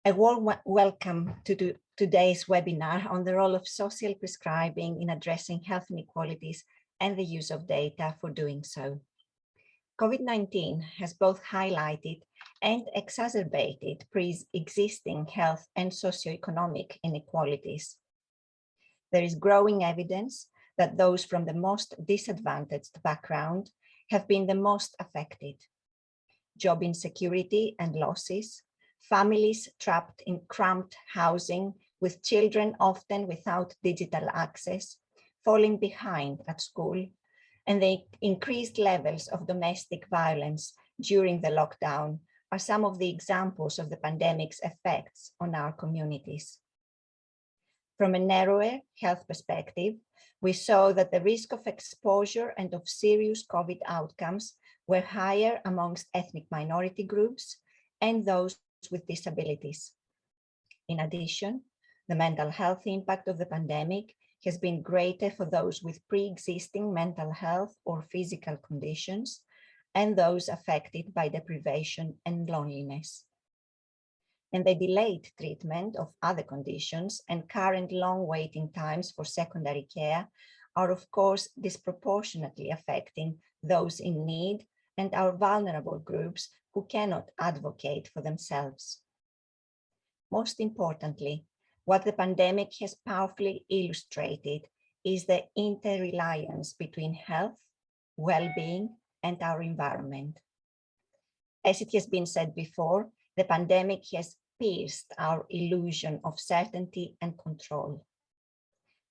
A warm welcome to today's webinar on the role of social prescribing in addressing health inequalities and the use of data for doing so. COVID-19 has both highlighted and exacerbated pre-existing health and socioeconomic inequalities. There is growing evidence that those from the most disadvantaged background have been the most affected. Job insecurity and losses, families trapped in cramped housing with children often without digital access, falling behind at school, and the increased levels of domestic violence during the lockdown are some of the examples of the pandemic's effects on our communities. From a narrower health perspective, we saw that the risk of exposure and of serious COVID outcomes were higher amongst ethnic minority groups and those with disabilities. In addition, the mental health impact of the pandemic has been greater for those with pre-existing mental health or physical conditions and those affected by deprivation and loneliness. And the delayed treatment of other conditions and current long waiting times for secondary care are of course disproportionately affecting those in need and our vulnerable groups who cannot advocate for themselves. Most importantly, what the pandemic has powerfully illustrated is the interreliance between health, well-being, and our environment. As it has been said before, the pandemic has pierced our illusion of certainty and control.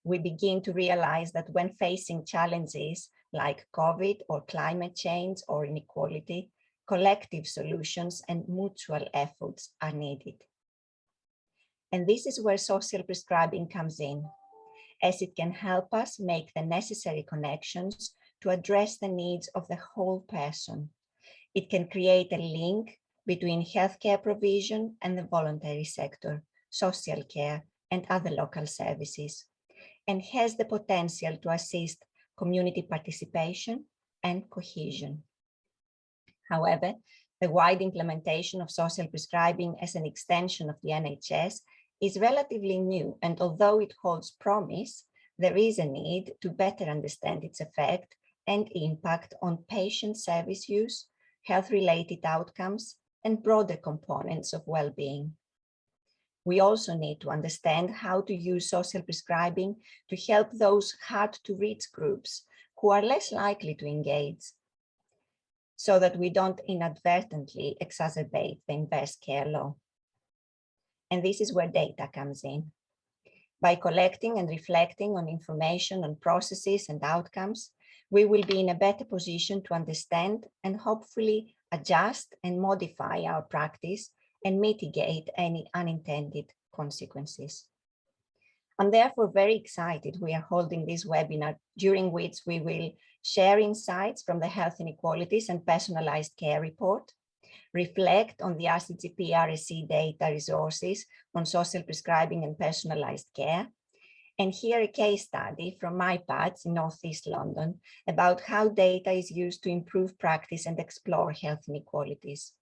We begin to realize that when facing challenges like COVID or climate change or inequality, collective solutions and mutual efforts are needed. And this is where social prescribing comes in, as it can help us make the necessary connections to address the needs of the whole person. It can create a link between healthcare provision and the voluntary sector, social care, and other local services, and has the potential to assist community participation and cohesion. However, the wide implementation of social prescribing as an extension of the NHS is relatively new, and although it holds promise, there is a need to better understand its effect and impact on patient service use, health-related outcomes, and broader components of well-being. We also need to understand how to use social prescribing to help those hard-to-reach groups who are less likely to engage, so that we don't inadvertently exacerbate the inverse care law. And this is where data comes in. By collecting and reflecting on information on processes and outcomes, we will be in a better position to understand and hopefully adjust and modify our practice and mitigate any unintended consequences. I'm therefore very excited we are holding this webinar, during which we will share insights from the Health Inequalities and Personalised Care Report, reflect on the RCGP RSC data resources on social prescribing and personalised care, and hear a case study from my pads in North East London about how data is used to improve practice and explore health inequalities.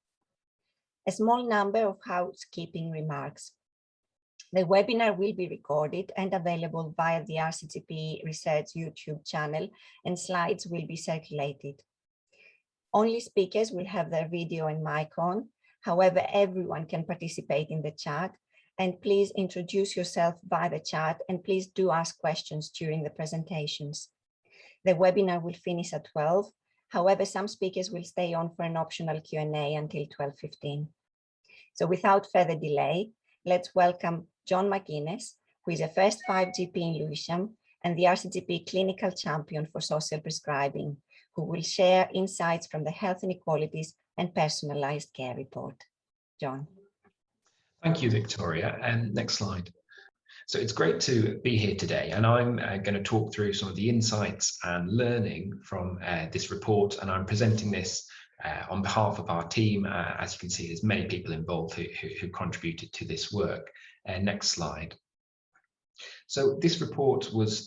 A small number of housekeeping remarks. The webinar will be recorded and available via the RCGP Research YouTube channel, and slides will be circulated. Only speakers will have their video and mic on. However, everyone can participate in the chat, and please introduce yourself via the chat, and please do ask questions during the presentations. The webinar will finish at 12. However, some speakers will stay on for an optional Q&A until 12:15. So without further delay, let's welcome John McGuinness, who is a first 5 GP in Lewisham and the RCGP Clinical Champion for Social Prescribing, who will share insights from the Health Inequalities and Personalised Care Report. John. Thank you, Victoria. And next slide. So it's great to be here today, and I'm going to talk through some of the insights and learning from this report, and I'm presenting this on behalf of our team. As you can see, there's many people involved who contributed to this work. Next slide. So this report was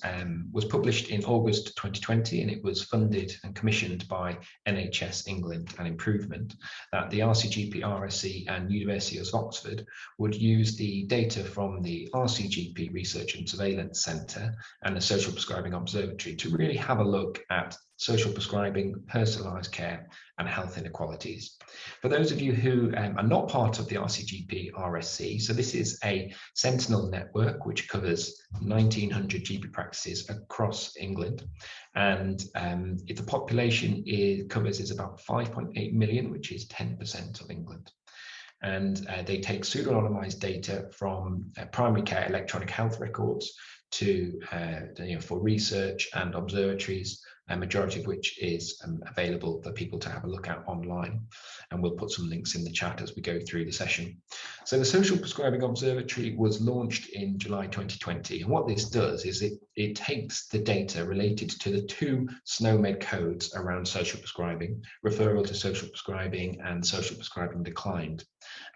published in August 2020, and it was funded and commissioned by NHS England and Improvement, that the RCGP RSC and University of Oxford would use the data from the RCGP Research and Surveillance Centre and the Social Prescribing Observatory to really have a look at social prescribing, personalised care and health inequalities. For those of you who are not part of the RCGP RSC, so this is a sentinel network which covers 1,900 GP practices across England, and the population it covers is about 5.8 million, which is 10% of England. And they take pseudonymized data from primary care electronic health records to for research and observatories, a majority of which is available for people to have a look at online. And we'll put some links in the chat as we go through the session. So the Social Prescribing Observatory was launched in July 2020. And what this does is it takes the data related to the two SNOMED codes around social prescribing, referral to social prescribing and social prescribing declined.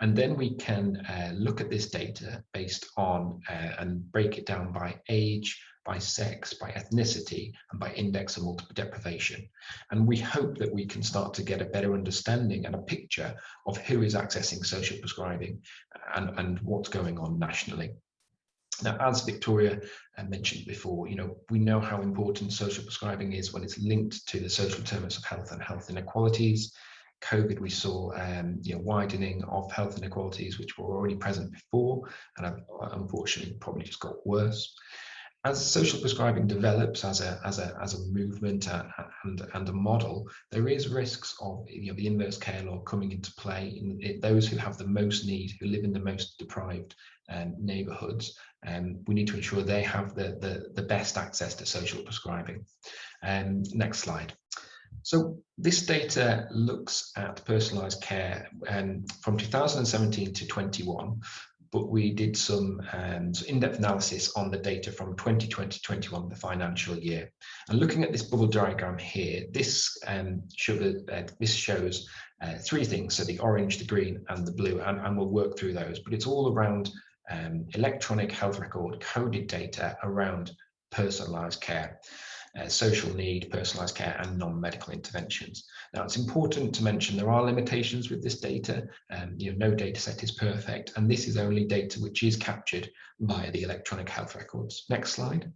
And then we can look at this data based on and break it down by age, by sex, by ethnicity, and by index of multiple deprivation. And we hope that we can start to get a better understanding and a picture of who is accessing social prescribing and what's going on nationally. Now, as Victoria mentioned before, we know how important social prescribing is when it's linked to the social determinants of health and health inequalities. COVID, we saw widening of health inequalities, which were already present before, and have unfortunately probably just got worse. As social prescribing develops as a movement and a model, there is risks of the inverse care law coming into play in those who have the most need, who live in the most deprived neighbourhoods, and we need to ensure they have the best access to social prescribing. Next slide. So this data looks at personalised care from 2017 to 21, but we did some in-depth analysis on the data from 2020-21, the financial year. And looking at this bubble diagram here, this shows three things, so the orange, the green and the blue, and we'll work through those, but it's all around electronic health record coded data around personalised care. Social need, personalised care and non-medical interventions. Now, it's important to mention there are limitations with this data. No data set is perfect, and this is only data which is captured via the electronic health records. Next slide.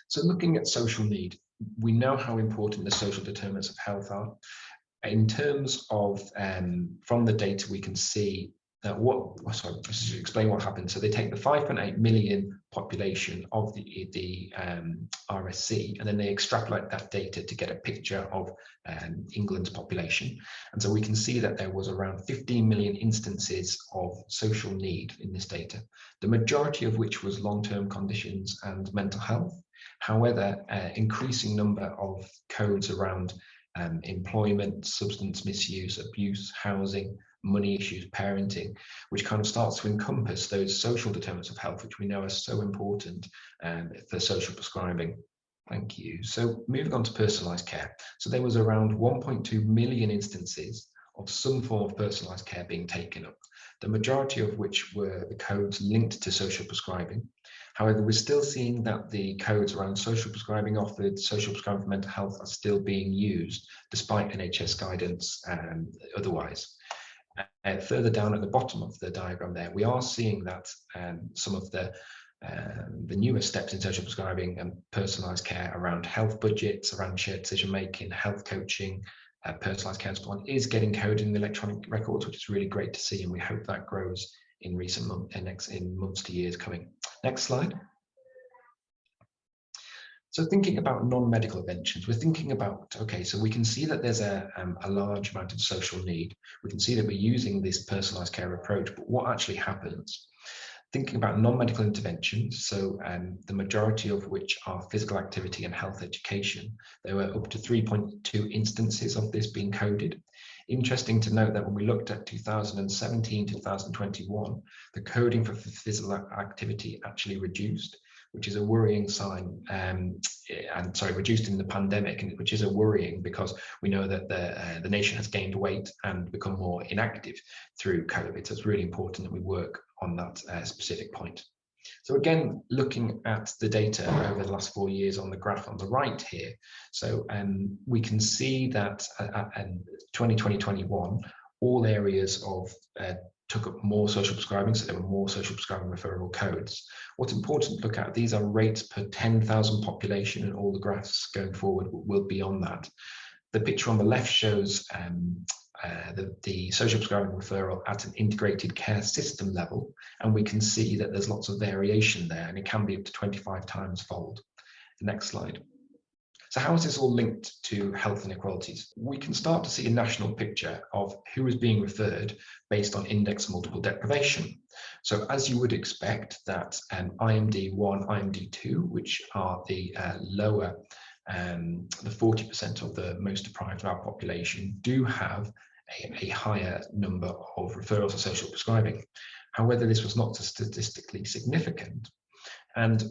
So looking at social need, we know how important the social determinants of health are. In terms of, from the data, we can see that just to explain what happened. So they take the 5.8 million population of the RSC, and then they extrapolate that data to get a picture of England's population. And so we can see that there was around 15 million instances of social need in this data, the majority of which was long-term conditions and mental health. However, increasing number of codes around employment, substance misuse, abuse, housing, money issues, parenting, which kind of starts to encompass those social determinants of health, which we know are so important for social prescribing. Thank you. So moving on to personalised care. So there was around 1.2 million instances of some form of personalised care being taken up, the majority of which were the codes linked to social prescribing. However, we're still seeing that the codes around social prescribing offered, social prescribing for mental health are still being used despite NHS guidance otherwise. Further down at the bottom of the diagram there, we are seeing that some of the newest steps in social prescribing and personalised care around health budgets, around shared decision making, health coaching, personalised care and so on is getting coded in the electronic records, which is really great to see, and we hope that grows in recent months, in months to years coming. Next slide. So thinking about non-medical interventions, we're thinking about, okay, so we can see that there's a large amount of social need. We can see that we're using this personalised care approach, but what actually happens? Thinking about non-medical interventions, so the majority of which are physical activity and health education, there were up to 3.2 instances of this being coded. Interesting to note that when we looked at 2017 to 2021, the coding for physical activity actually reduced, which is a worrying sign, reduced in the pandemic, which is a worrying because we know that the nation has gained weight and become more inactive through COVID. So it's really important that we work on that specific point. So again, looking at the data over the last 4 years on the graph on the right here, so we can see that in 2020-21, all areas of took up more social prescribing, so there were more social prescribing referral codes. What's important to look at, these are rates per 10,000 population, and all the graphs going forward will be on that. The picture on the left shows the social prescribing referral at an integrated care system level, and we can see that there's lots of variation there, and it can be up to 25 times fold. The next slide. So how is this all linked to health inequalities? We can start to see a national picture of who is being referred based on index multiple deprivation. So as you would expect that IMD1, IMD2, which are the lower, the 40% of the most deprived of our population, do have a higher number of referrals of social prescribing. However, this was not statistically significant. And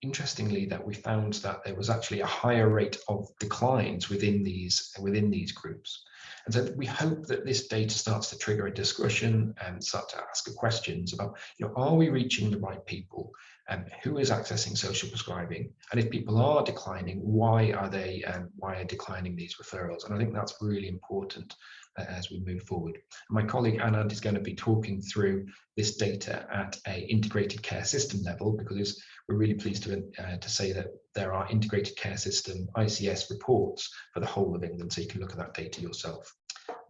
interestingly, that we found that there was actually a higher rate of declines within these groups. And so we hope that this data starts to trigger a discussion and start to ask questions about, are we reaching the right people? And who is accessing social prescribing? And if people are declining, why are declining these referrals? And I think that's really important as we move forward. My colleague Anand is going to be talking through this data at an integrated care system level, because we're really pleased to say that there are integrated care system ICS reports for the whole of England, so you can look at that data yourself.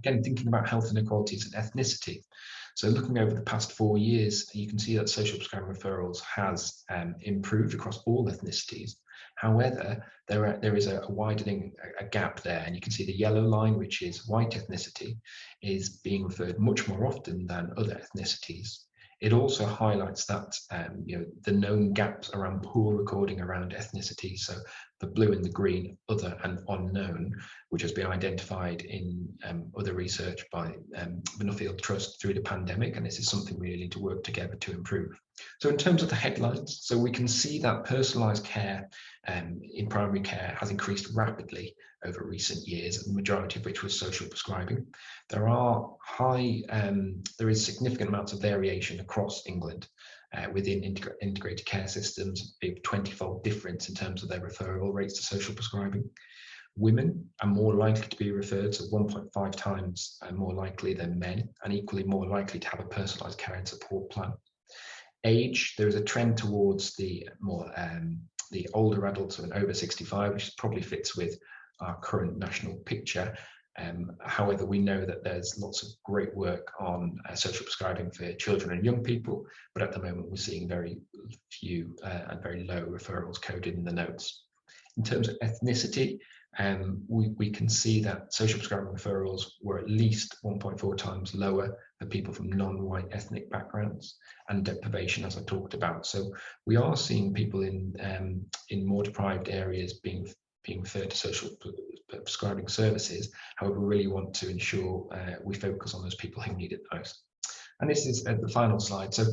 Again, thinking about health inequalities and ethnicity. So looking over the past 4 years, you can see that social prescribing referrals has improved across all ethnicities. However, there is a widening gap there, and you can see the yellow line, which is white ethnicity, is being referred much more often than other ethnicities. It also highlights that the known gaps around poor recording around ethnicity, so the blue and the green, other and unknown, which has been identified in other research by the Nuffield Trust through the pandemic, and this is something we really need to work together to improve. So in terms of the headlines, so we can see that personalised care in primary care has increased rapidly over recent years, the majority of which was social prescribing. There is significant amounts of variation across England within integrated care systems, a 20-fold difference in terms of their referral rates to social prescribing. Women are more likely to be referred, so 1.5 times more likely than men, and equally more likely to have a personalised care and support plan. Age, there is a trend towards the more the older adults and over 65, which probably fits with our current national picture. However, we know that there's lots of great work on social prescribing for children and young people, but at the moment we're seeing very few and very low referrals coded in the notes. In terms of ethnicity, we can see that social prescribing referrals were at least 1.4 times lower for people from non-white ethnic backgrounds, and deprivation, as I talked about. So we are seeing people in more deprived areas being referred to social prescribing services. However, we really want to ensure we focus on those people who need it most. And this is the final slide. So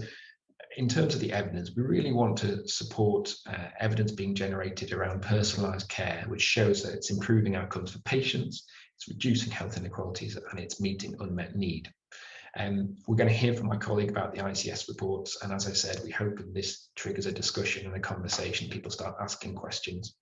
in terms of the evidence, we really want to support evidence being generated around personalised care, which shows that it's improving outcomes for patients, it's reducing health inequalities, and it's meeting unmet need. We're going to hear from my colleague about the ICS reports, and as I said, we hope that this triggers a discussion and a conversation, people start asking questions.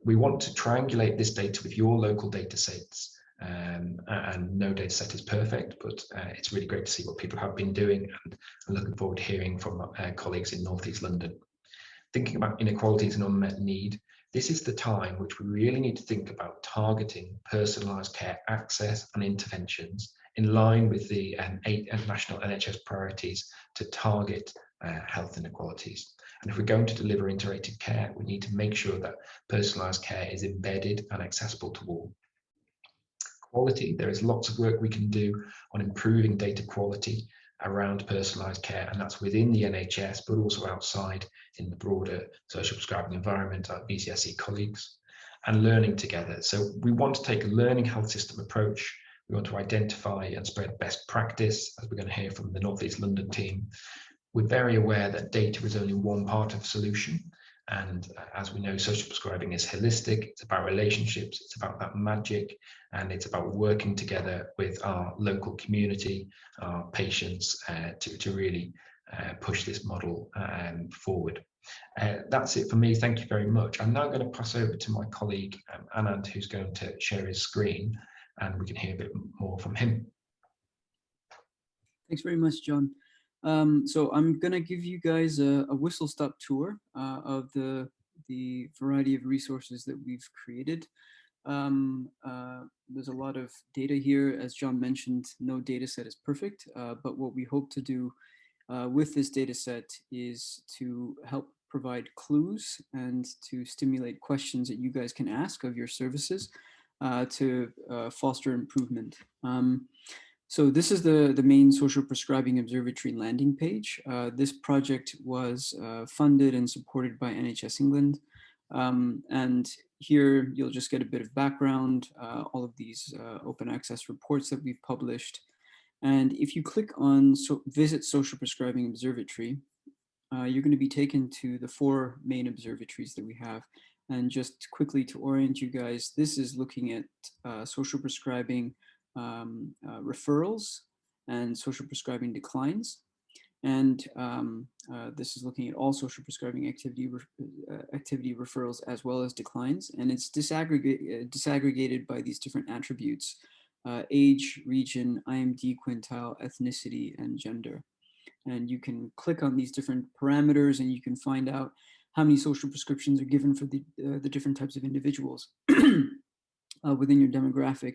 We want to triangulate this data with your local data sets, and no data set is perfect, but it's really great to see what people have been doing, and I'm looking forward to hearing from colleagues in North East London. Thinking about inequalities and unmet need, this is the time which we really need to think about targeting personalised care access and interventions in line with the 8 national NHS priorities to target health inequalities. And if we're going to deliver integrated care, we need to make sure that personalised care is embedded and accessible to all. Quality, there is lots of work we can do on improving data quality around personalised care, and that's within the NHS, but also outside in the broader social prescribing environment, our BCSE colleagues, and learning together. So we want to take a learning health system approach. We want to identify and spread best practice, as we're going to hear from the North East London team. We're very aware that data is only one part of the solution. And as we know, social prescribing is holistic. It's about relationships. It's about that magic. And it's about working together with our local community, our patients, to really push this model forward. That's it for me. Thank you very much. I'm now going to pass over to my colleague Anand, who's going to share his screen, and we can hear a bit more from him. Thanks very much, John. So I'm going to give you guys a whistle-stop tour of the variety of resources that we've created. There's a lot of data here. As John mentioned, no data set is perfect, but what we hope to do with this data set is to help provide clues and to stimulate questions that you guys can ask of your services to foster improvement. So this is the main social prescribing observatory landing page. This project was funded and supported by NHS England. And here you'll just get a bit of background, all of these open access reports that we've published. And if you click on Visit Social Prescribing Observatory, you're going to be taken to the 4 main observatories that we have. And just quickly to orient you guys, this is looking at social prescribing referrals and social prescribing declines. And this is looking at all social prescribing activity referrals as well as declines. And it's disaggregated by these different attributes: age, region, IMD quintile, ethnicity, and gender. And you can click on these different parameters and you can find out how many social prescriptions are given for the different types of individuals within your demographic.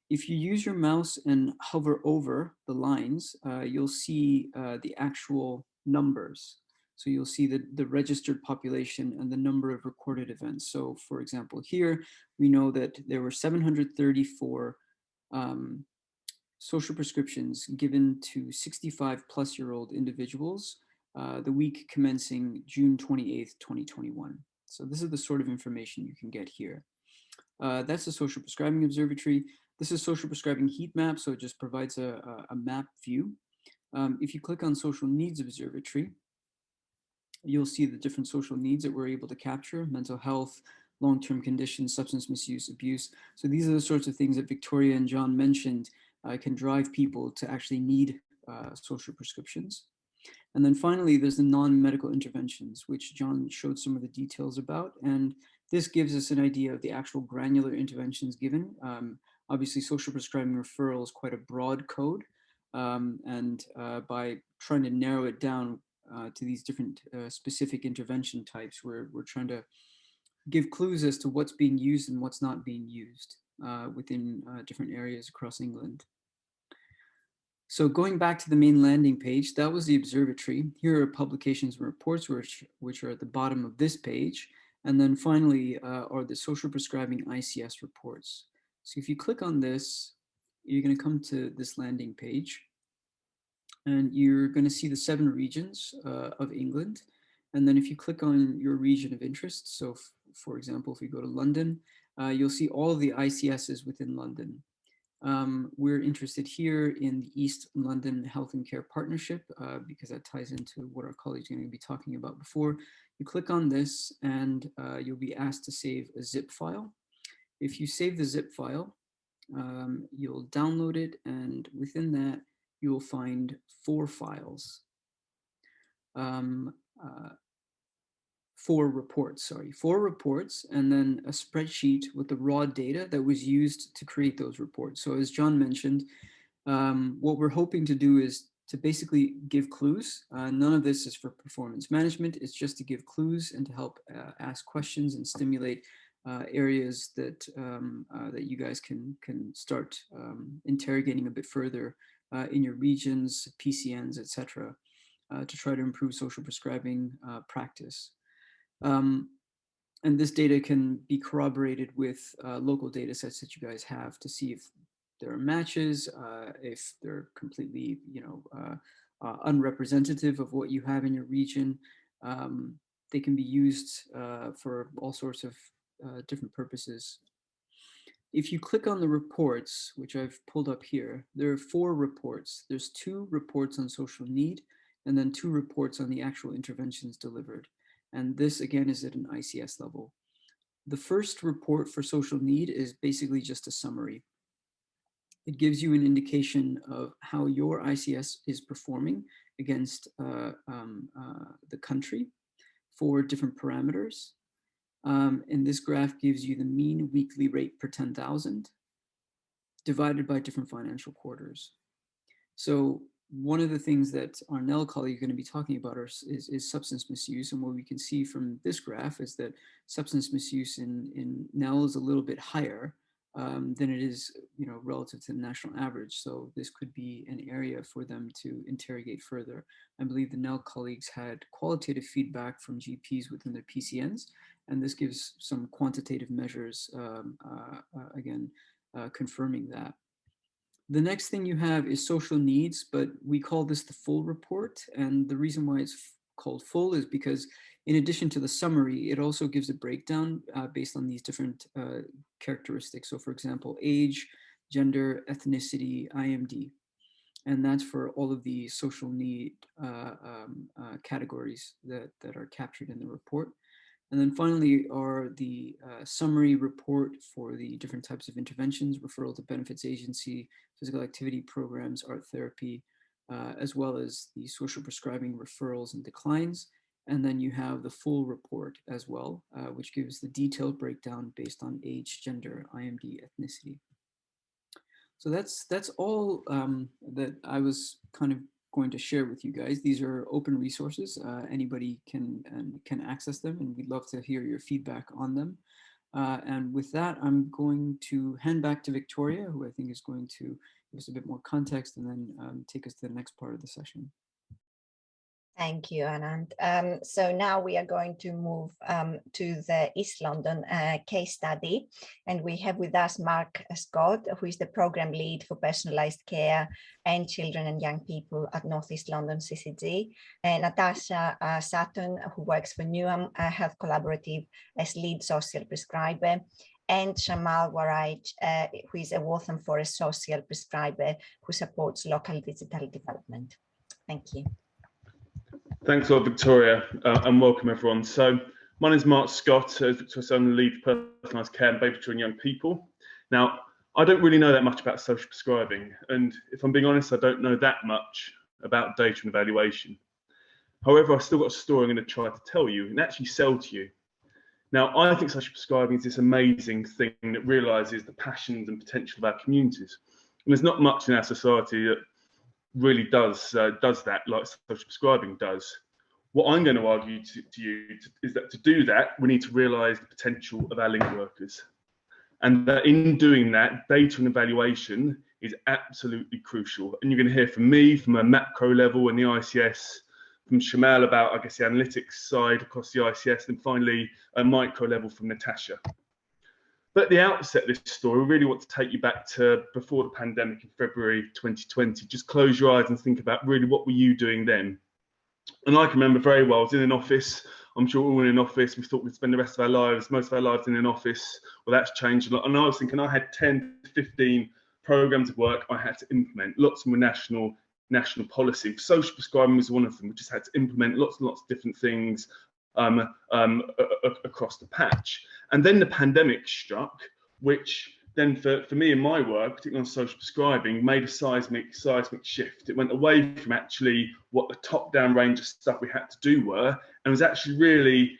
If you use your mouse and hover over the lines, you'll see the actual numbers. So you'll see the registered population and the number of recorded events. So for example, here, we know that there were 734 social prescriptions given to 65-plus-year-old individuals the week commencing June 28th, 2021. So this is the sort of information you can get here. That's the Social Prescribing Observatory. This is Social Prescribing Heat Map, so it just provides a map view. If you click on Social Needs Observatory, you'll see the different social needs that we're able to capture: mental health, long-term conditions, substance misuse, abuse. So these are the sorts of things that Victoria and John mentioned can drive people to actually need social prescriptions. And then finally, there's the non-medical interventions, which John showed some of the details about. And this gives us an idea of the actual granular interventions given. Obviously, social prescribing referral is quite a broad code. And by trying to narrow it down to these different specific intervention types, we're trying to give clues as to what's being used and what's not being used within different areas across England. So going back to the main landing page, that was the observatory. Here are publications and reports, which are at the bottom of this page. And then finally are the social prescribing ICS reports. So if you click on this, you're going to come to this landing page. And you're going to see the 7 regions of England. And then if you click on your region of interest, so for example, if we go to London, you'll see all of the ICSs within London. We're interested here in the East London Health and Care Partnership because that ties into what our colleagues are going to be talking about before. You click on this and you'll be asked to save a zip file. If you save the zip file, you'll download it, and within that, you will find 4 files. 4 reports, and then a spreadsheet with the raw data that was used to create those reports. So as John mentioned, what we're hoping to do is to basically give clues. None of this is for performance management. It's just to give clues and to help ask questions and stimulate areas that that you guys can start interrogating a bit further in your regions, PCNs, etc., to try to improve social prescribing practice. And this data can be corroborated with local data sets that you guys have to see if there are matches, if they're completely, unrepresentative of what you have in your region. They can be used for all sorts of different purposes. If you click on the reports, which I've pulled up here, there are 4 reports. There's 2 reports on social need, and then 2 reports on the actual interventions delivered. And this, again, is at an ICS level. The first report for social need is basically just a summary. It gives you an indication of how your ICS is performing against the country for different parameters. And this graph gives you the mean weekly rate per 10,000 divided by different financial quarters. So one of the things that our Nell colleague is going to be talking about is substance misuse. And what we can see from this graph is that substance misuse in Nell is a little bit higher than it is, relative to the national average. So this could be an area for them to interrogate further. I believe the Nell colleagues had qualitative feedback from GPs within their PCNs, and this gives some quantitative measures, again, confirming that. The next thing you have is social needs, but we call this the full report. And the reason why it's called full is because in addition to the summary, it also gives a breakdown based on these different characteristics. So for example, age, gender, ethnicity, IMD. And that's for all of the social need categories that are captured in the report. And then finally are the summary report for the different types of interventions, referral to benefits agency, physical activity programs, art therapy, as well as the social prescribing referrals and declines. And then you have the full report as well, which gives the detailed breakdown based on age, gender, IMD, ethnicity. So that's all that I was kind of going to share with you guys. These are open resources. Anybody can access them, and we'd love to hear your feedback on them. And with that, I'm going to hand back to Victoria, who I think is going to give us a bit more context and then take us to the next part of the session. Thank you, Anand. So now we are going to move to the East London case study. And we have with us Mark Scott, who is the program lead for personalised care and children and young people at North East London CCG, and Natasha Sutton, who works for Newham Health Collaborative as lead social prescriber, and Shamal Waraj, who is a Waltham Forest social prescriber who supports local digital development. Thank you. Thanks a lot, Victoria, and welcome everyone. So my name is Mark Scott. As Victoria said, I'm the lead for personalised care and baby, children, young people. Now, I don't really know that much about social prescribing, and if I'm being honest, I don't know that much about data and evaluation. However, I've still got a story I'm going to try to tell you and actually sell to you. Now, I think social prescribing is this amazing thing that realises the passions and potential of our communities. And there's not much in our society that really does that like social prescribing does. What I'm going to argue to you is that to do that, we need to realise the potential of our link workers. And that in doing that, data and evaluation is absolutely crucial. And you're going to hear from me from a macro level in the ICS, from Shamal about, I guess, the analytics side across the ICS, and finally a micro level from Natasha. But at the outset of this story, we really want to take you back to before the pandemic in February 2020. Just close your eyes and think about really what were you doing then? And I can remember very well, I was in an office. I'm sure we were in an office. We thought we'd spend the rest of our lives, most of our lives in an office. Well, that's changed a lot. And I was thinking I had 10 to 15 programs of work I had to implement. Lots of them were national policy. Social prescribing was one of them. We just had to implement lots and lots of different things across the patch. And then the pandemic struck, which then for me in my work, particularly on social prescribing, made a seismic shift. It went away from actually what the top-down range of stuff we had to do were, and was actually really,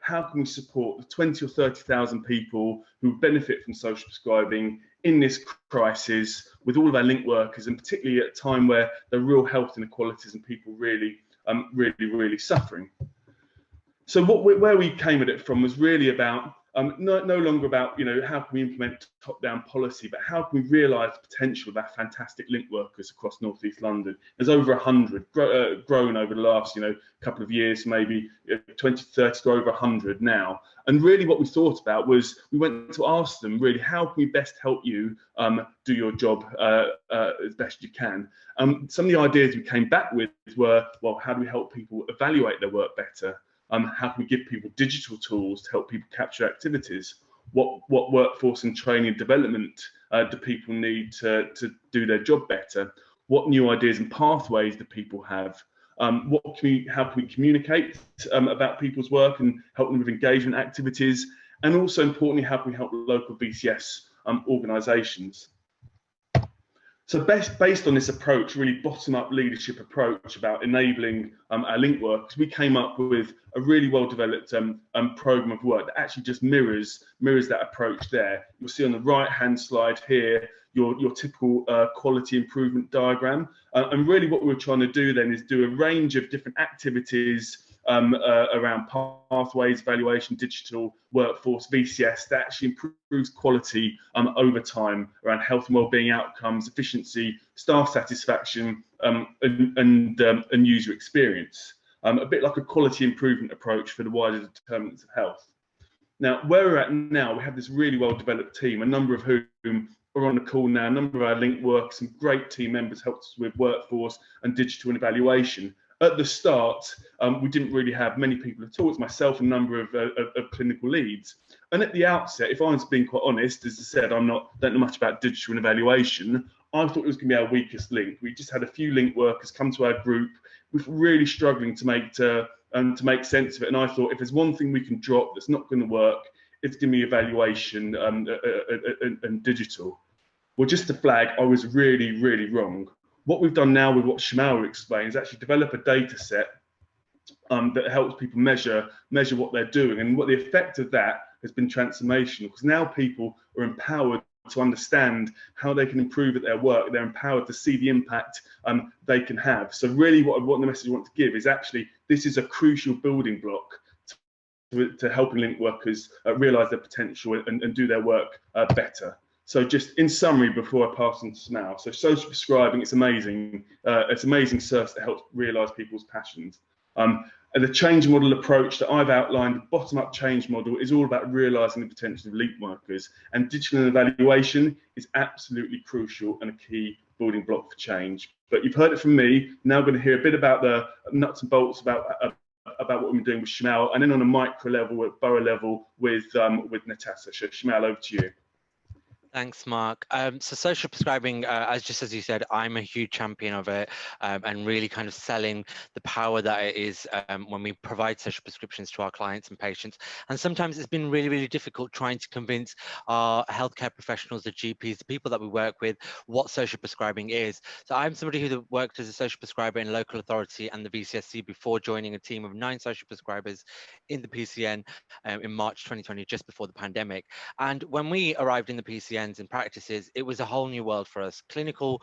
how can we support the 20 or 30,000 people who benefit from social prescribing in this crisis with all of our link workers, and particularly at a time where there are real health inequalities and people really suffering. So where we came at it from was really about no longer about how can we implement top-down policy, but how can we realise the potential of our fantastic link workers across North East London. There's over 100 grown over the last couple of years, maybe 20 to 30 to over 100 now. And really what we thought about was we went to ask them really how can we best help you do your job as best you can. Some of the ideas we came back with were, well, how do we help people evaluate their work better? How can we give people digital tools to help people capture activities? What workforce and training and development do people need to do their job better? What new ideas and pathways do people have? How can we communicate about people's work and help them with engagement activities? And also importantly, how can we help local BCS organisations? So based on this approach, really bottom-up leadership approach about enabling our link workers, we came up with a really well-developed program of work that actually just mirrors that approach there. You'll see on the right-hand slide here your typical quality improvement diagram. And really what we were trying to do then is do a range of different activities around pathways, evaluation, digital, workforce, VCS, that actually improves quality over time around health and wellbeing outcomes, efficiency, staff satisfaction, and user experience. A bit like a quality improvement approach for the wider determinants of health. Now, where we're at now, we have this really well-developed team, a number of whom are on the call now, a number of our link workers, some great team members helped us with workforce and digital and evaluation. At the start, we didn't really have many people at all. It's myself and a number of clinical leads. And at the outset, if I was being quite honest, as I said, don't know much about digital and evaluation. I thought it was going to be our weakest link. We just had a few link workers come to our group. We're really struggling to make sense of it. And I thought, if there's one thing we can drop that's not going to work, it's going to be evaluation and digital. Well, just to flag, I was really, really wrong. What we've done now with what Shamal explained is actually develop a data set that helps people measure what they're doing. And what the effect of that has been transformational, because now people are empowered to understand how they can improve at their work. They're empowered to see the impact they can have. So really what the message I want to give is actually this is a crucial building block to helping link workers realise their potential and do their work better. So just in summary, before I pass on to Shamal, so social prescribing, it's amazing. It's amazing service that helps realise people's passions. And the change model approach that I've outlined, the bottom-up change model, is all about realising the potential of link workers. And digital evaluation is absolutely crucial and a key building block for change. But you've heard it from me. Now I'm going to hear a bit about the nuts and bolts about what we're doing with Shamal, and then on a micro level, at borough level, with Natasha. So Shamal, over to you. Thanks, Mark. So social prescribing, just as you said, I'm a huge champion of it, and really kind of selling the power that it is when we provide social prescriptions to our clients and patients. And sometimes it's been really, really difficult trying to convince our healthcare professionals, the GPs, the people that we work with, what social prescribing is. So I'm somebody who worked as a social prescriber in local authority and the VCSC before joining a team of 9 social prescribers in the PCN in March 2020, just before the pandemic. And when we arrived in the PCNs and practices, it was a whole new world for us. Clinical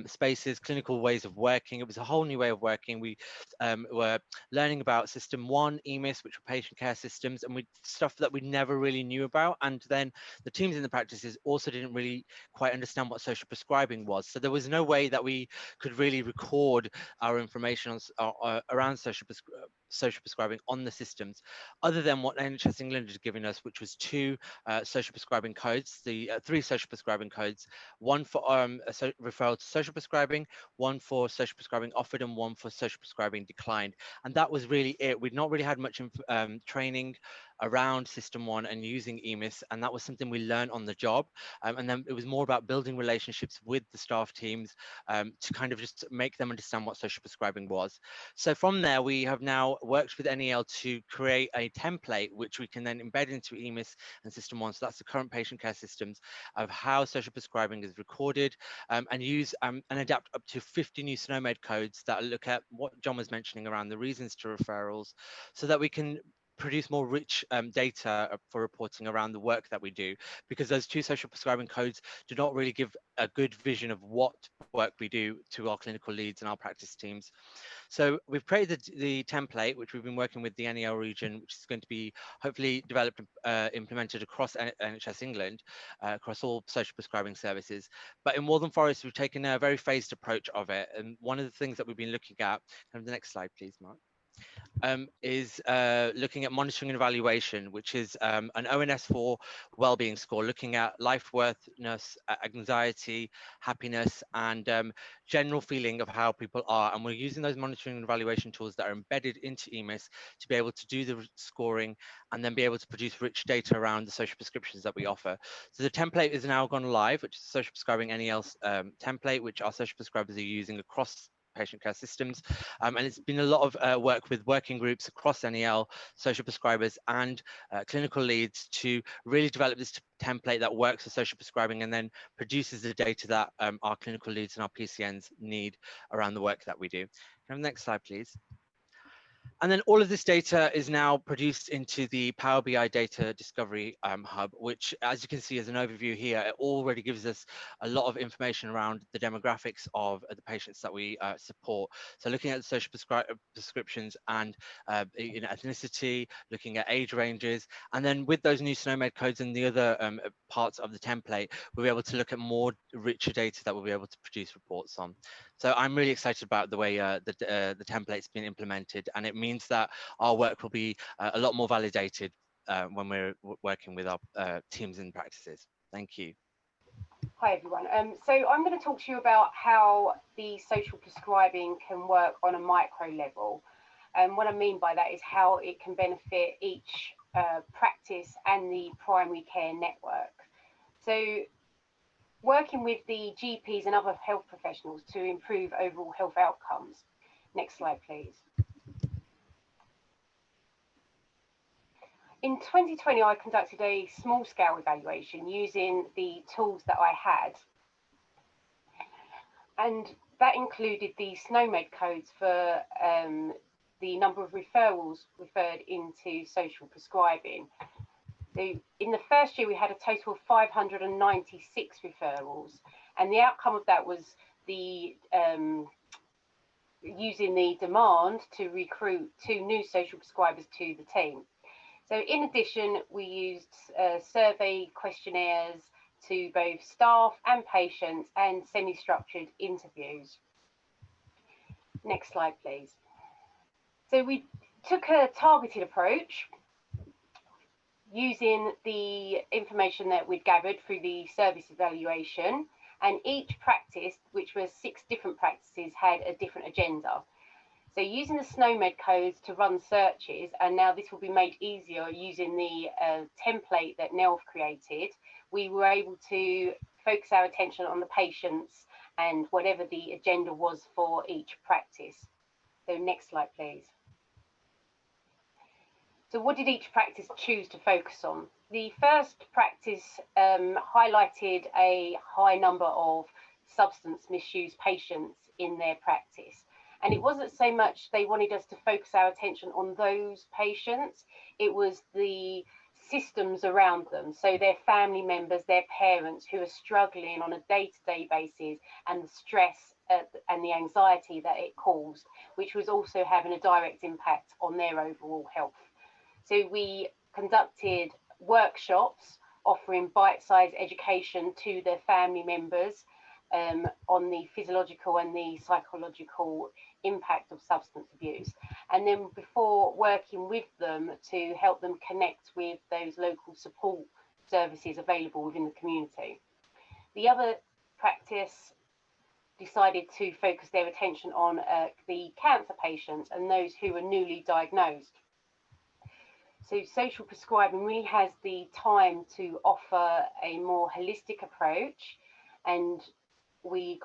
spaces, clinical ways of working. It was a whole new way of working. We were learning about System 1, EMIS, which were patient care systems, and stuff that we never really knew about. And then the teams in the practices also didn't really quite understand what social prescribing was. So there was no way that we could really record our information around social prescribing on the systems, other than what NHS England had given us, which was 2 social prescribing codes, the 3 social prescribing codes, one for referral to social prescribing, one for social prescribing offered, and one for social prescribing declined. And that was really it. We'd not really had much training around System 1 and using EMIS, and that was something we learned on the job. And then it was more about building relationships with the staff teams to kind of just make them understand what social prescribing was. So from there, we have now worked with NEL to create a template which we can then embed into EMIS and System 1. So that's the current patient care systems of how social prescribing is recorded, and use and adapt up to 50 new SNOMED codes that look at what John was mentioning around the reasons to referrals, so that we can produce more rich data for reporting around the work that we do, because those 2 social prescribing codes do not really give a good vision of what work we do to our clinical leads and our practice teams. So we've created the template, which we've been working with the NEL region, which is going to be hopefully developed and implemented across NHS England, across all social prescribing services. But in Waltham Forest, we've taken a very phased approach of it. And one of the things that we've been looking at, the next slide, please, Mark, is looking at monitoring and evaluation, which is an ONS4 wellbeing score, looking at life worthiness, anxiety, happiness, and general feeling of how people are. And we're using those monitoring and evaluation tools that are embedded into EMIS to be able to do the scoring and then be able to produce rich data around the social prescriptions that we offer. So the template is now gone live, which is the social prescribing NEL template, which our social prescribers are using across patient care systems. And it's been a lot of work with working groups across NEL, social prescribers and clinical leads to really develop this template that works for social prescribing and then produces the data that our clinical leads and our PCNs need around the work that we do. Can I have the next slide, please? And then all of this data is now produced into the Power BI Data Discovery Hub, which, as you can see as an overview here, it already gives us a lot of information around the demographics of the patients that we support. So looking at the social prescriptions and ethnicity, looking at age ranges, and then with those new SNOMED codes and the other parts of the template, we'll be able to look at more richer data that we'll be able to produce reports on. So I'm really excited about the way the template's been implemented, and it means that our work will be a lot more validated when we're working with our teams and practices. Thank you. Hi everyone. So I'm going to talk to you about how the social prescribing can work on a micro level. And what I mean by that is how it can benefit each practice and the primary care network. So working with the GPs and other health professionals to improve overall health outcomes. Next slide, please. In 2020, I conducted a small-scale evaluation using the tools that I had. And that included the SNOMED codes for the number of referrals referred into social prescribing. So in the first year, we had a total of 596 referrals. And the outcome of that was the using the demand to recruit 2 new social prescribers to the team. So in addition, we used survey questionnaires to both staff and patients and semi-structured interviews. Next slide, please. So we took a targeted approach using the information that we'd gathered through the service evaluation, and each practice, which was 6 different practices, had a different agenda. So using the SNOMED codes to run searches, and now this will be made easier using the template that NEL created, we were able to focus our attention on the patients and whatever the agenda was for each practice. So next slide, please. So what did each practice choose to focus on? The first practice highlighted a high number of substance misuse patients in their practice. And it wasn't so much they wanted us to focus our attention on those patients, it was the systems around them. So their family members, their parents who are struggling on a day-to-day basis, and the stress and the anxiety that it caused, which was also having a direct impact on their overall health. So we conducted workshops offering bite-sized education to their family members on the physiological and the psychological impact of substance abuse, and then before working with them to help them connect with those local support services available within the community. The other practice decided to focus their attention on the cancer patients and those who were newly diagnosed. So social prescribing really has the time to offer a more holistic approach, and we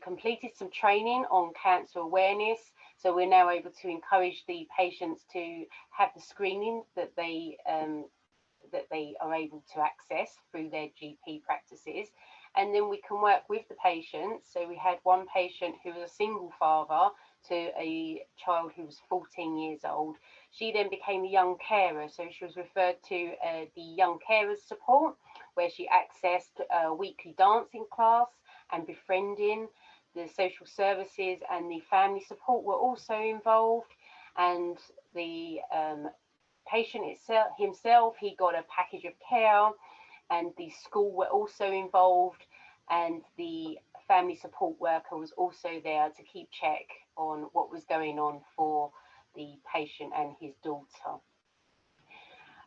completed some training on cancer awareness, so we're now able to encourage the patients to have the screening that they are able to access through their GP practices, and then we can work with the patients. So we had one patient who was a single father to a child who was 14 years old. She then became a young carer, so she was referred to the young carers support, where she accessed a weekly dancing class and befriending. The social services and the family support were also involved, and the patient himself, he got a package of care, and the school were also involved, and the family support worker was also there to keep check on what was going on for the patient and his daughter.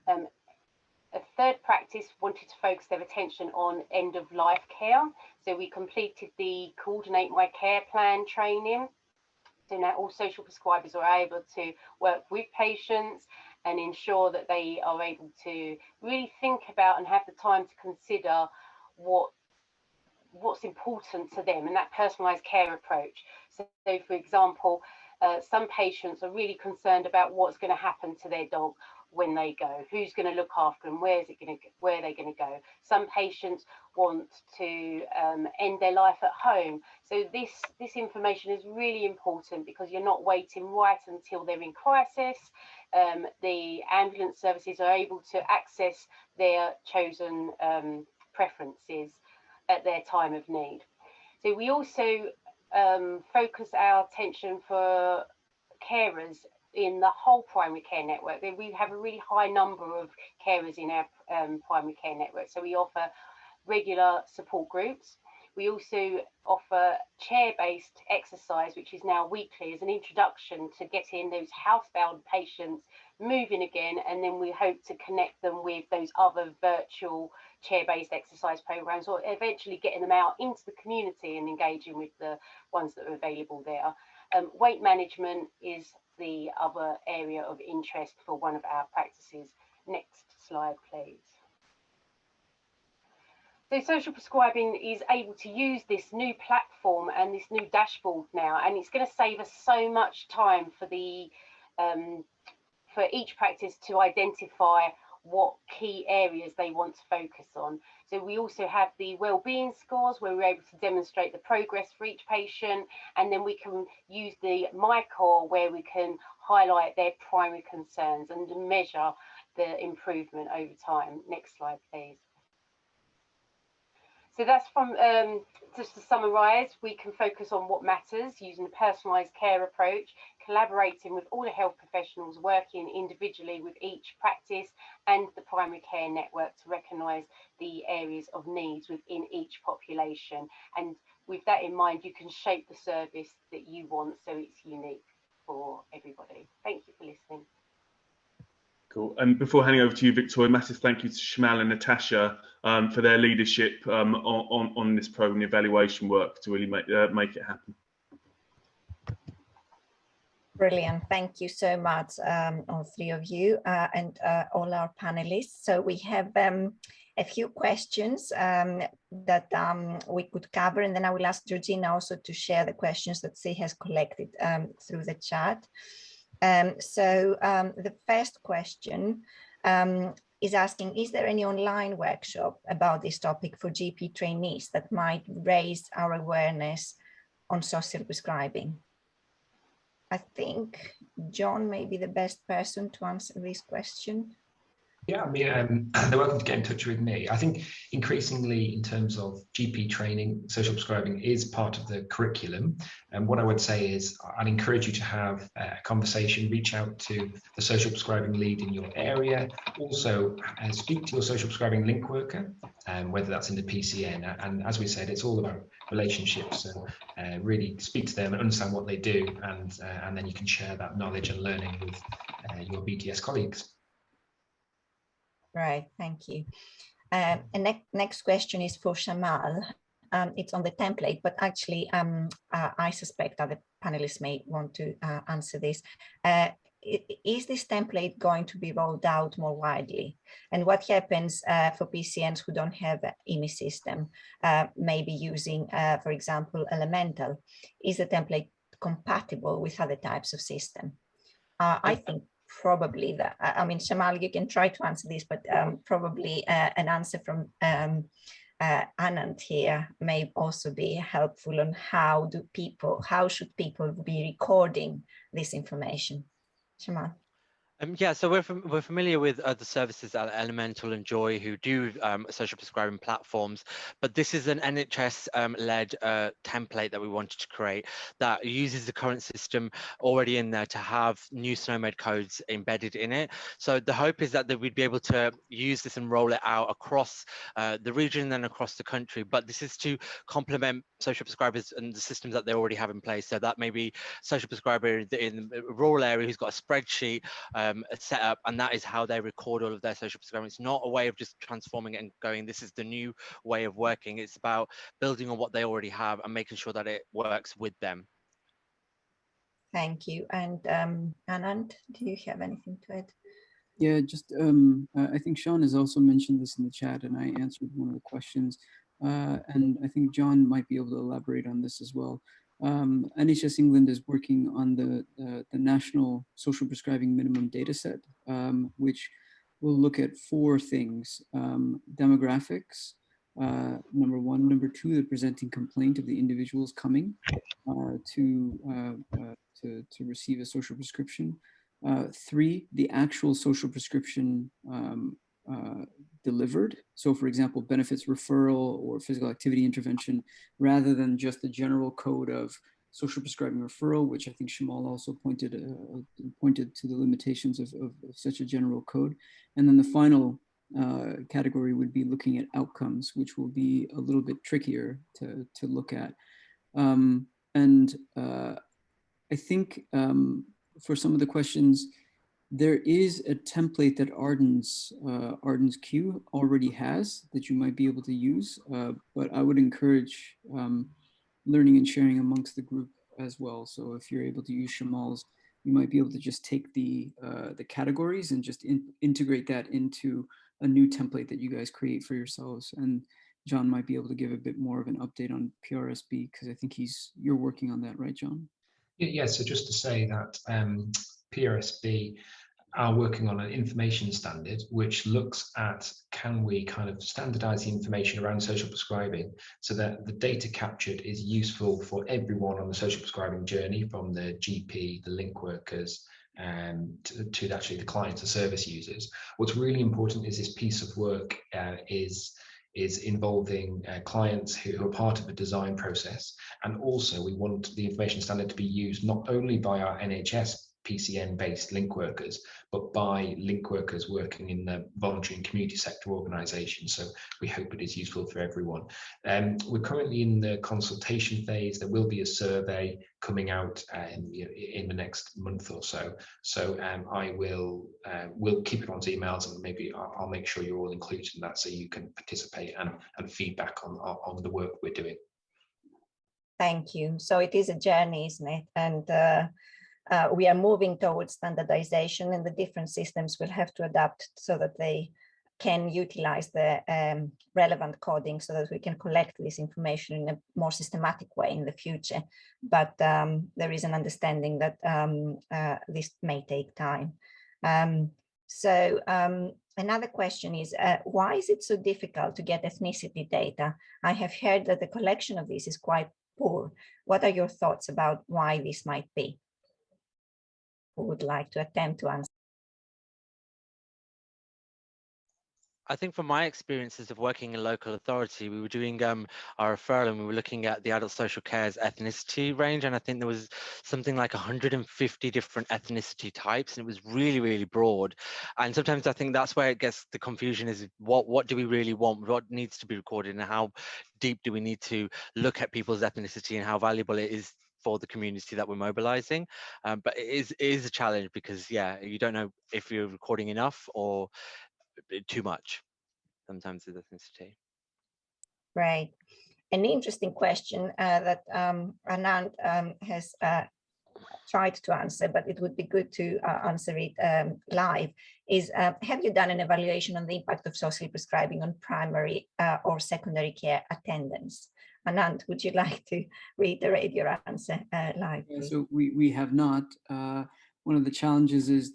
A third practice wanted to focus their attention on end-of-life care. So we completed the Coordinate My Care Plan training. So now all social prescribers are able to work with patients and ensure that they are able to really think about and have the time to consider what what's important to them and that personalised care approach. So for example, some patients are really concerned about what's going to happen to their dog when they go, who's going to look after them, where are they going to go. Some patients want to end their life at home. So this information is really important because you're not waiting right until they're in crisis. The ambulance services are able to access their chosen preferences at their time of need. So we also focus our attention for carers in the whole primary care network. We have a really high number of carers in our primary care network. So we offer regular support groups. We also offer chair-based exercise, which is now weekly, as an introduction to getting those housebound patients moving again, and then we hope to connect them with those other virtual chair-based exercise programs, or eventually getting them out into the community and engaging with the ones that are available there. Weight management is the other area of interest for one of our practices. Next slide, please. So social prescribing is able to use this new platform and this new dashboard now, and it's going to save us so much time for the for each practice to identify what key areas they want to focus on. So we also have the wellbeing scores where we're able to demonstrate the progress for each patient, and then we can use the MyCore where we can highlight their primary concerns and measure the improvement over time. Next slide, please. So that's from, just to summarise, we can focus on what matters using a personalised care approach, collaborating with all the health professionals, working individually with each practice and the primary care network to recognise the areas of needs within each population. And with that in mind, you can shape the service that you want so it's unique for everybody. Thank you for listening. Cool. And before handing over to you, Victoria, massive thank you to Shamal and Natasha for their leadership on this programme evaluation work to really make it happen. Brilliant. Thank you so much, all three of you and all our panelists. So we have a few questions that we could cover, and then I will ask Georgina also to share the questions that she has collected through the chat. So the first question is asking, is there any online workshop about this topic for GP trainees that might raise our awareness on social prescribing? I think John may be the best person to answer this question. Yeah, I mean, they're welcome to get in touch with me. I think increasingly in terms of GP training, social prescribing is part of the curriculum. And what I would say is I'd encourage you to have a conversation, reach out to the social prescribing lead in your area. Also speak to your social prescribing link worker, whether that's in the PCN. And as we said, it's all about relationships. So really speak to them and understand what they do. And then you can share that knowledge and learning with your BTS colleagues. Right, thank you. And next question is for Shamal. It's on the template, but actually I suspect other panelists may want to answer this. Is this template going to be rolled out more widely? And what happens for PCNs who don't have an IMI system, maybe using, for example, Elemental? Is the template compatible with other types of system? I think probably that, I mean, Shamal, you can try to answer this, but probably an answer from Anand here may also be helpful on how should people be recording this information. Shamal. Yeah, so we're familiar with the services at Elemental and Joy who do social prescribing platforms, but this is an NHS-led template that we wanted to create that uses the current system already in there to have new SNOMED codes embedded in it. So the hope is that we'd be able to use this and roll it out across the region and across the country, but this is to complement social prescribers and the systems that they already have in place. So that may be social prescriber in the rural area who's got a spreadsheet set up, and that is how they record all of their social prescribing. It's not a way of just transforming it and going, this is the new way of working. It's about building on what they already have and making sure that it works with them. Thank you. And Anand, do you have anything to add? Yeah, just I think Sean has also mentioned this in the chat, and I answered one of the questions. and I think John might be able to elaborate on this as well. NHS England is working on the National Social Prescribing Minimum Dataset, which will look at 4 things: demographics, number 1, number 2, the presenting complaint of the individuals coming to receive a social prescription, 3, the actual social prescription delivered. So for example, benefits referral or physical activity intervention, rather than just the general code of social prescribing referral, which I think Shamal also pointed to the limitations of such a general code. And then the final category would be looking at outcomes, which will be a little bit trickier to look at. I think for some of the questions, there is a template that Arden's Q already has that you might be able to use, but I would encourage learning and sharing amongst the group as well. So if you're able to use Shamal's, you might be able to just take the categories and just integrate that into a new template that you guys create for yourselves. And John might be able to give a bit more of an update on PRSB, because I think you're working on that, right, John? Yeah, so just to say that PRSB are working on an information standard which looks at, can we kind of standardize the information around social prescribing so that the data captured is useful for everyone on the social prescribing journey, from the GP, the link workers, to actually the clients, the service users. What's really important is this piece of work is involving clients who are part of the design process. And also we want the information standard to be used not only by our NHS PCN-based link workers, but by link workers working in the voluntary and community sector organisations. So we hope it is useful for everyone. We're currently in the consultation phase. There will be a survey coming out in the next month or so. So I will keep everyone's emails, and maybe I'll make sure you're all included in that so you can participate and feedback on the work we're doing. Thank you. So it is a journey, isn't it? And we are moving towards standardization, and the different systems will have to adapt so that they can utilize the relevant coding so that we can collect this information in a more systematic way in the future. But there is an understanding that this may take time. Another question is, why is it so difficult to get ethnicity data? I have heard that the collection of this is quite poor. What are your thoughts about why this might be? Who would like to attempt to answer? I think from my experiences of working in local authority, we were doing our referral, and we were looking at the adult social care's ethnicity range, and I think there was something like 150 different ethnicity types, and it was really, really broad. And sometimes I think that's where it gets the confusion, is what do we really want, what needs to be recorded, and how deep do we need to look at people's ethnicity and how valuable it is for the community that we're mobilizing. But it is a challenge, because yeah, you don't know if you're recording enough or too much sometimes with ethnicity. Right. An interesting question that Anand has tried to answer, but it would be good to answer it live, is have you done an evaluation on the impact of social prescribing on primary or secondary care attendance? Anand, would you like to reiterate your answer live? Yeah, so we have not. One of the challenges is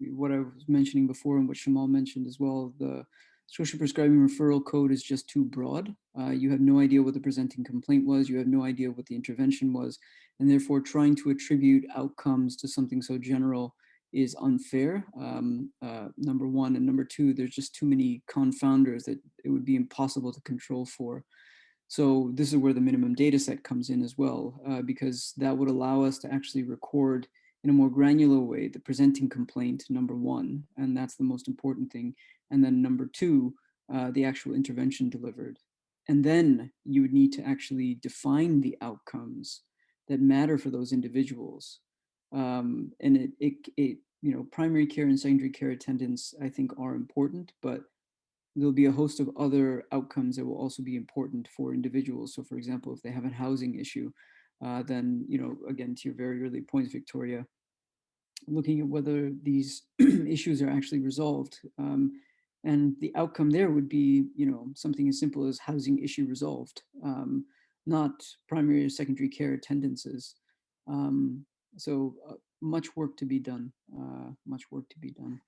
what I was mentioning before, and what Shamal mentioned as well, the social prescribing referral code is just too broad. You have no idea what the presenting complaint was, you have no idea what the intervention was, and therefore trying to attribute outcomes to something so general is unfair, number one. And number two, there's just too many confounders that it would be impossible to control for. So this is where the minimum data set comes in as well, because that would allow us to actually record in a more granular way the presenting complaint, number one, and that's the most important thing. And then number two, the actual intervention delivered. And then you would need to actually define the outcomes that matter for those individuals. And primary care and secondary care attendance, I think, are important, but there'll be a host of other outcomes that will also be important for individuals. So for example, if they have a housing issue, then, again, to your very early points, Victoria, looking at whether these issues are actually resolved. And the outcome there would be, something as simple as housing issue resolved, not primary or secondary care attendances. So much work to be done, much work to be done.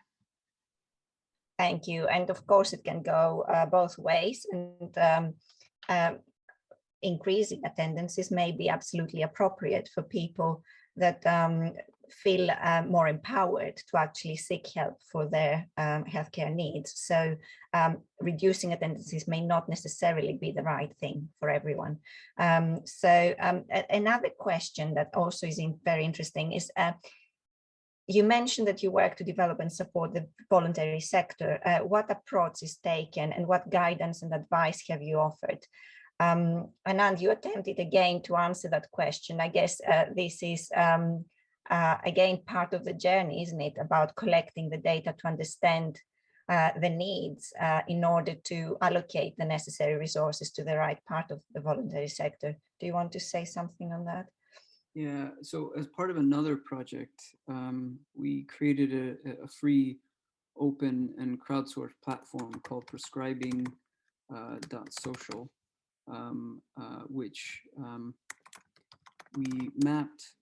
Thank you. And of course, it can go both ways. And increasing attendances may be absolutely appropriate for people that feel more empowered to actually seek help for their healthcare needs. So reducing attendances may not necessarily be the right thing for everyone. Another question that also is very interesting is, you mentioned that you work to develop and support the voluntary sector. What approach is taken and what guidance and advice have you offered? Anand, you attempted again to answer that question. I guess this is again part of the journey, isn't it, about collecting the data to understand the needs in order to allocate the necessary resources to the right part of the voluntary sector. Do you want to say something on that? Yeah, so as part of another project, we created a free, open and crowdsourced platform called prescribing .social, which we mapped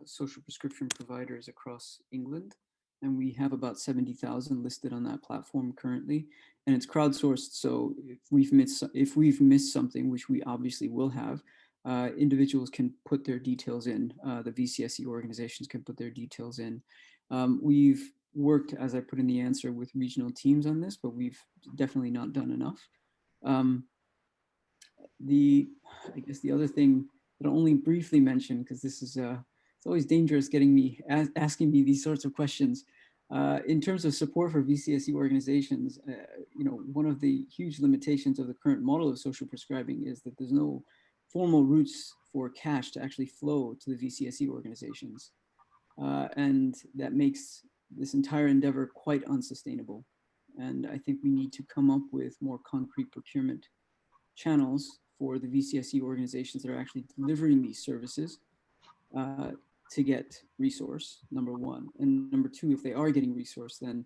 social prescription providers across England, and we have about 70,000 listed on that platform currently, and it's crowdsourced. So if we've missed something, which we obviously will have, individuals can put their details in. The VCSE organizations can put their details in. We've worked, as I put in the answer, with regional teams on this, but we've definitely not done enough. I guess the other thing that I'll only briefly mention, because this is it's always dangerous asking me these sorts of questions. In terms of support for VCSE organizations, one of the huge limitations of the current model of social prescribing is that there's no formal routes for cash to actually flow to the VCSE organizations. And that makes this entire endeavor quite unsustainable. And I think we need to come up with more concrete procurement channels for the VCSE organizations that are actually delivering these services to get resource, number one. And number two, if they are getting resource, then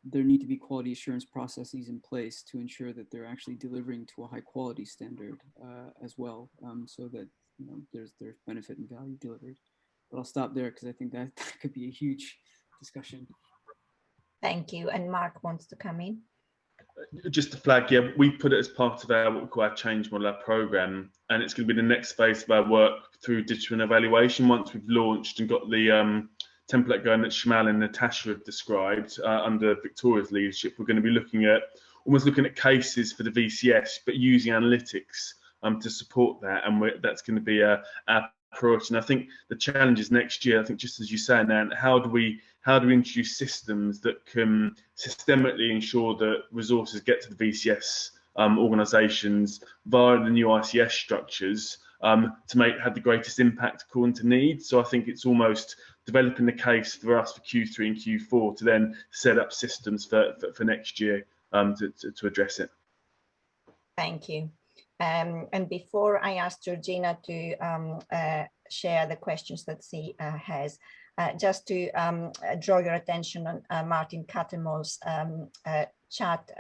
there need to be quality assurance processes in place to ensure that they're actually delivering to a high quality standard as well, so that there's benefit and value delivered. But I'll stop there because I think that could be a huge discussion. Thank you. And Mark wants to come in. Just to flag, yeah, we put it as part of what we call our change model, our program, and it's going to be the next phase of our work through digital evaluation. Once we've launched and got the template going that Shamal and Natasha have described under Victoria's leadership, we're going to be looking at cases for the VCS, but using analytics to support that, and that's going to be our approach. And I think the challenge is next year, I think just as you say, Nan, how do we introduce systems that can systemically ensure that resources get to the VCS organisations via the new ICS structures to have the greatest impact according to needs. So I think it's almost developing the case for us for Q3 and Q4 to then set up systems for next year to address it. Thank you. And before I ask Georgina to share the questions that she has, just to draw your attention on Martin Cattermoll's chat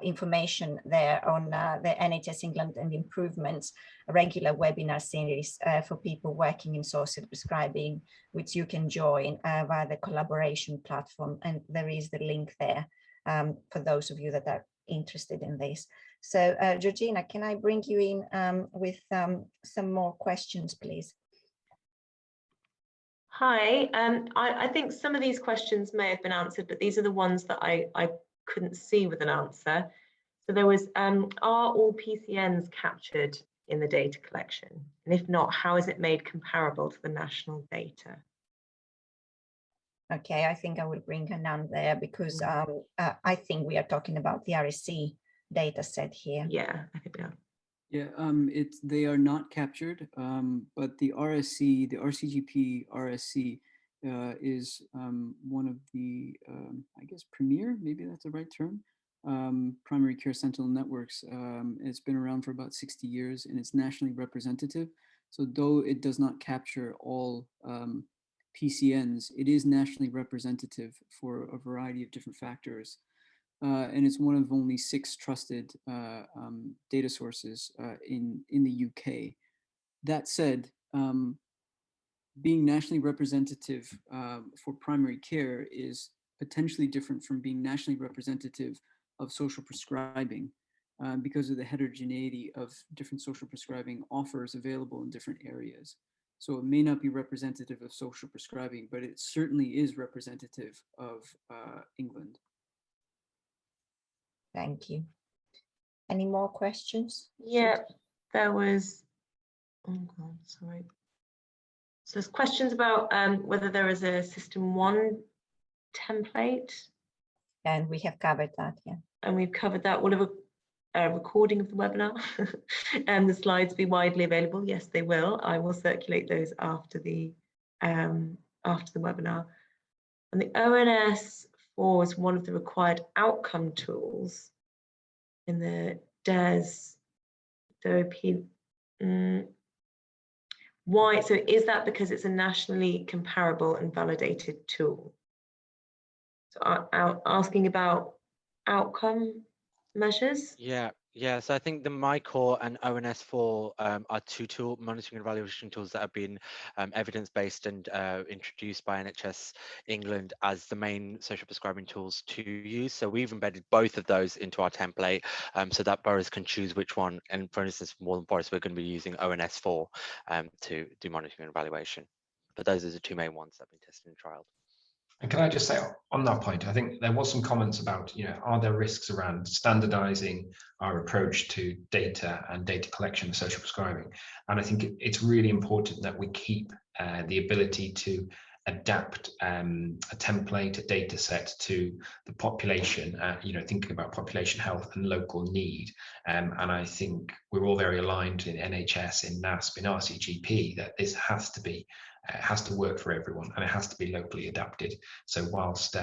information there on the NHS England and Improvements, a regular webinar series for people working in social prescribing, which you can join via the collaboration platform. And there is the link there for those of you that are interested in this. So Georgina, can I bring you in with some more questions, please? Hi, I think some of these questions may have been answered, but these are the ones that I couldn't see with an answer. So there was, are all PCNs captured in the data collection? And if not, how is it made comparable to the national data? Okay, I think I will bring Anand there because I think we are talking about the RSC data set here. Yeah, I think we are. Yeah, they are not captured, but the RSC, the RCGP RSC is one of the, I guess, premier, maybe that's the right term, primary care sentinel networks. It's been around for about 60 years and it's nationally representative. So though it does not capture all PCNs, it is nationally representative for a variety of different factors. and it's one of only 6 trusted data sources in the UK. That said, being nationally representative for primary care is potentially different from being nationally representative of social prescribing because of the heterogeneity of different social prescribing offers available in different areas. So it may not be representative of social prescribing, but it certainly is representative of England. Thank you. Any more questions? Yeah, there was, oh God, sorry. So there's questions about whether there is a system 1 template. And we have covered that, yeah. And we've covered that. Will a recording of the webinar and the slides be widely available? Yes, they will. I will circulate those after the webinar. And the ONS4 is one of the required outcome tools in the DES therapy. Why? So is that because it's a nationally comparable and validated tool? So asking about outcome measures? Yeah. So I think the MyCore and ONS4 are 2 monitoring and evaluation tools that have been evidence-based and introduced by NHS England as the main social prescribing tools to use. So we've embedded both of those into our template so that boroughs can choose which one. And for instance, for Northern Forest, we're going to be using ONS4 to do monitoring and evaluation. But those are the 2 main ones that have been tested and trialed. And can I just say on that point, I think there was some comments about, are there risks around standardizing our approach to data and data collection of social prescribing? And I think it's really important that we keep the ability to adapt a template, a data set to the population, thinking about population health and local need. And I think we're all very aligned in NHS, in NASP, in RCGP, that this has to be it has to work for everyone, and it has to be locally adapted. So whilst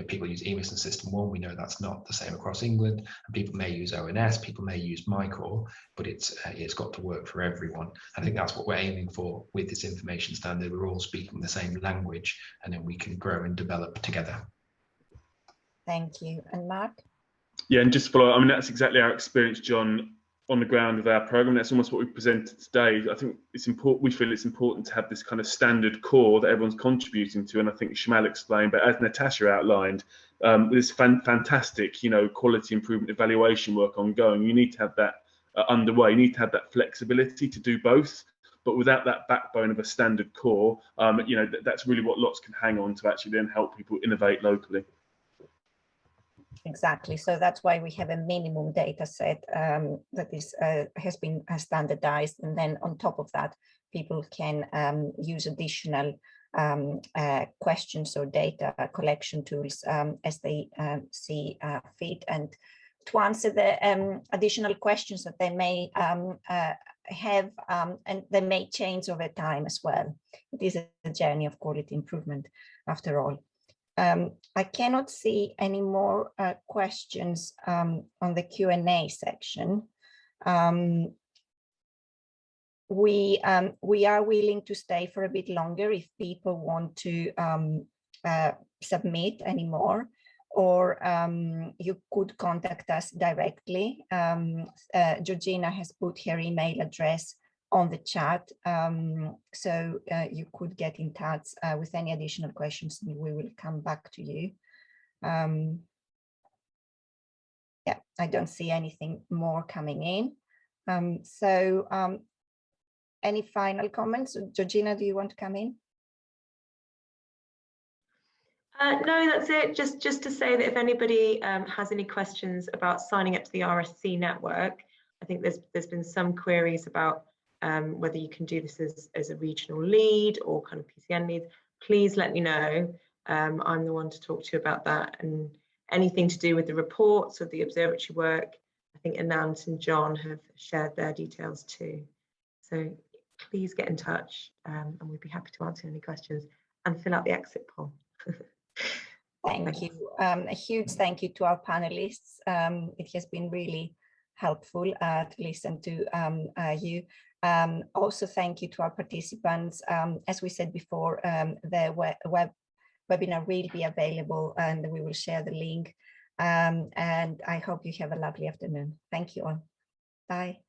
people use EMIS and System 1, we know that's not the same across England, and people may use ONS, people may use MyCore, but it's got to work for everyone. I think that's what we're aiming for with this information standard. We're all speaking the same language, and then we can grow and develop together. Thank you. And Mark? Yeah, and just to follow, I mean, that's exactly our experience, John, on the ground with our program. That's almost what we presented today. I think it's important, we feel it's important to have this kind of standard core that everyone's contributing to, and I think Shamal explained, but as Natasha outlined, this fantastic, quality improvement evaluation work ongoing. You need to have that underway. You need to have that flexibility to do both, but without that backbone of a standard core, that's really what lots can hang on to actually then help people innovate locally. Exactly. So that's why we have a minimum data set that is has been standardized, and then on top of that, people can use additional questions or data collection tools as they see fit, and to answer the additional questions that they may have, and they may change over time as well. It is a journey of quality improvement after all. I cannot see any more questions on the Q&A section. We are willing to stay for a bit longer if people want to submit any more, or you could contact us directly. Georgina has put her email address on the chat, so you could get in touch with any additional questions, and we will come back to you. Yeah, I don't see anything more coming in. Any final comments? Georgina, do you want to come in? No, that's it. Just to say that if anybody has any questions about signing up to the RSC network, I think there's been some queries about whether you can do this as a regional lead or kind of PCN lead. Please let me know. I'm the one to talk to you about that, and anything to do with the reports or the observatory work, I think Anant and John have shared their details too. So please get in touch, and we'd be happy to answer any questions and fill out the exit poll. Thank you. A huge thank you to our panelists. It has been really helpful to listen to you. Also, thank you to our participants. As we said before, the webinar will be available, and we will share the link And I hope you have a lovely afternoon. Thank you all. Bye.